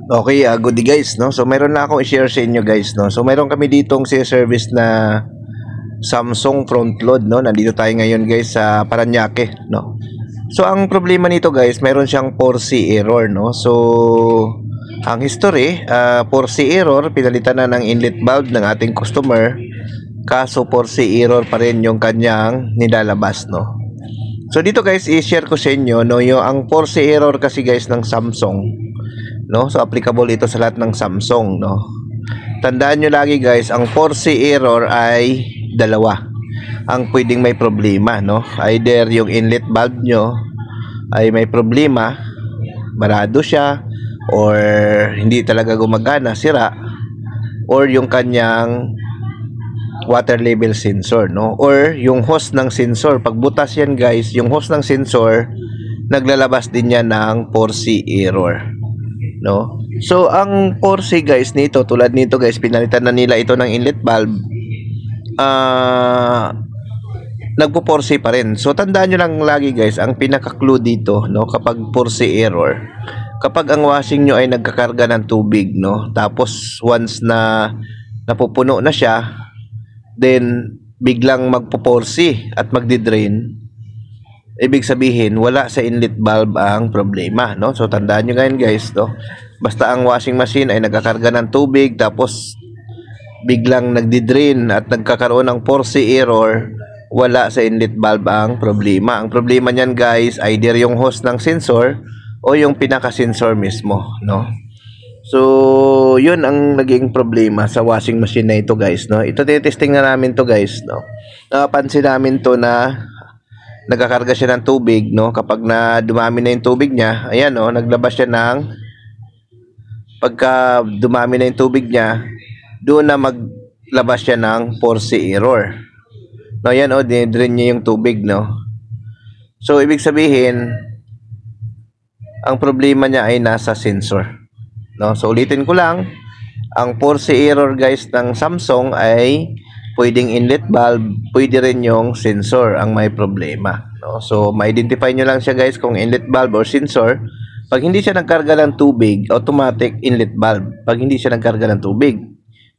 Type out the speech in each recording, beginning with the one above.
Okay, good day guys, no? So meron na akong i-share sa inyo guys, no? So meron kami ditong service na Samsung front load, no? Nandito tayo ngayon guys sa Paranaque, no? So ang problema nito guys, meron siyang 4C error, no? So ang history, 4C error, pinalitan na ng inlet valve ng ating customer. Kaso 4C error pa rin yung kanyang nilalabas, no? So dito guys, i-share ko sa inyo, no, yung ang 4C error kasi guys ng Samsung, no? So applicable ito sa lahat ng Samsung, no? Tandaan nyo lagi guys, ang 4C error ay dalawa ang pwedeng may problema, no? Either yung inlet valve nyo ay may problema, barado siya, or hindi talaga gumagana, sira, or yung kanyang water level sensor, no? Or yung hose ng sensor. Pag butas yan guys, yung hose ng sensor, naglalabas din yan ng 4C error, no? So ang 4C guys nito, tulad nito guys, pinalitan na nila ito ng inlet valve, nagpo 4C pa rin. So tandaan nyo lang lagi guys, ang pinaka-clue dito, no, kapag 4C error, kapag ang washing nyo ay nagkakarga ng tubig, no, tapos once na napupuno na siya, then biglang magpo 4C at magdi-drain, ibig sabihin wala sa inlet valve ang problema, no? So tandaan nyo ngayon guys, no, basta ang washing machine ay nagkakarga ng tubig tapos biglang nagdi-drain at nagkakaroon ng 4C error, wala sa inlet valve ang problema. Ang problema niyan guys, either yung hose ng sensor o yung pinaka-sensor mismo, no? So, yun ang naging problema sa washing machine na ito guys, no? Ito titesting na namin to guys, no? Napansin namin to na nagkakarga siya ng tubig, no? Kapag na dumami na yung tubig niya, ayan, no? Naglabas siya ng, pagka dumami na yung tubig niya, doon na maglabas siya ng 4C error. No, yan, oh, dinidrin niya yung tubig, no? So, ibig sabihin, ang problema niya ay nasa sensor, no? So ulitin ko lang, ang 4C error guys ng Samsung ay pwedeng inlet valve, pwede rin yung sensor ang may problema, no? So ma-identify nyo lang siya guys kung inlet valve or sensor. Pag hindi siya nagkarga ng tubig, automatic inlet valve. Pag hindi siya nagkarga ng tubig,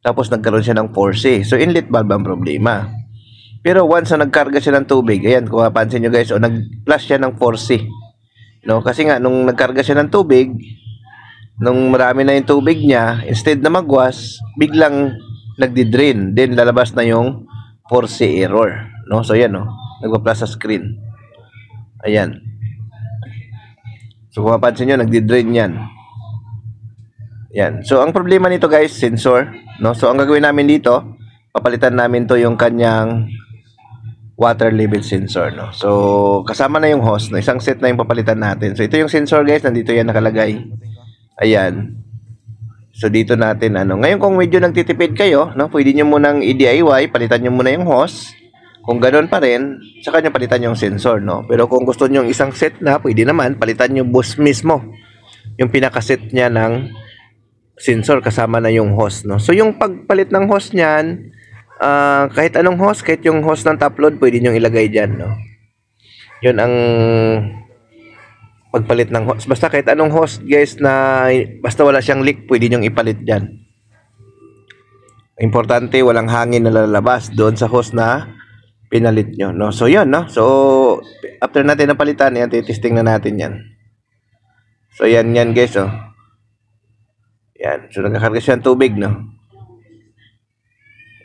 tapos nagkaroon siya ng 4C, so inlet valve ang problema. Pero once na nagkarga siya ng tubig, ayan, kung mapansin nyo guys, o nag-flash siya ng 4C, no? Kasi nga nung nagkarga siya ng tubig, nung marami na yung tubig niya, instead na magwas, biglang nagdi-drain, then lalabas na yung 4C error, no? So yan, no, nagpa-plus sa screen, ayan. So kung mapansin nyo, nagdi-drain yan, yan. So ang problema nito guys, sensor, no? So ang gagawin namin dito, papalitan namin to yung kanyang water level sensor, no? So kasama na yung hose, no? Isang set na yung papalitan natin. So ito yung sensor guys, nandito yan nakalagay. Ayan. So dito natin ngayon kung medyo nagtitipid kayo, no, pwede niyo munang i-DIY, palitan niyo muna yung hose. Kung ganoon pa rin, saka niyo palitan yung sensor, no. Pero kung gusto niyo isang set na, pwede naman palitan niyo bush mismo. Yung pinaka-set niya ng sensor kasama na yung hose, no. So yung pagpalit ng hose niyan, kahit anong hose, kahit yung hose ng top load, pwede niyo ilagay diyan, no. Yun ang pagpalit ng hose. Basta kahit anong hose guys na basta wala siyang leak, pwede nyong ipalit dyan. Importante walang hangin na lalabas doon sa hose na pinalit nyo, no? So yun, no? So after natin napalitan, yan, titesting na natin yan. So yan guys, oh. Yan, so nagkakarga siya ng tubig, no?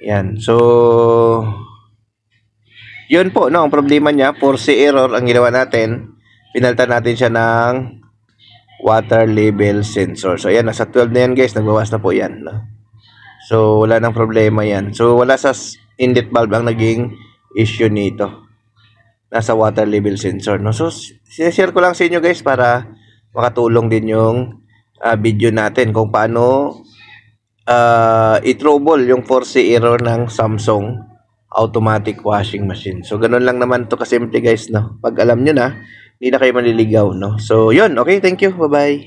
Yan, so yun po, no? Ang problema niya, 4C error ang ginawa natin. Pinalitan natin siya ng water level sensor. So ayan, nasa 12 na yan guys, nagbawas na po yan, no? So wala nang problema yan. So wala sa inlet valve ang naging issue nito, nasa water level sensor, no? So share ko lang sa inyo guys para makatulong din yung video natin kung paano i-trouble yung 4C error ng Samsung automatic washing machine. So ganun lang naman to kasimple guys, no? Pag alam nyo na, hindi na kayo maliligaw, no? So yun, okay, thank you, bye bye.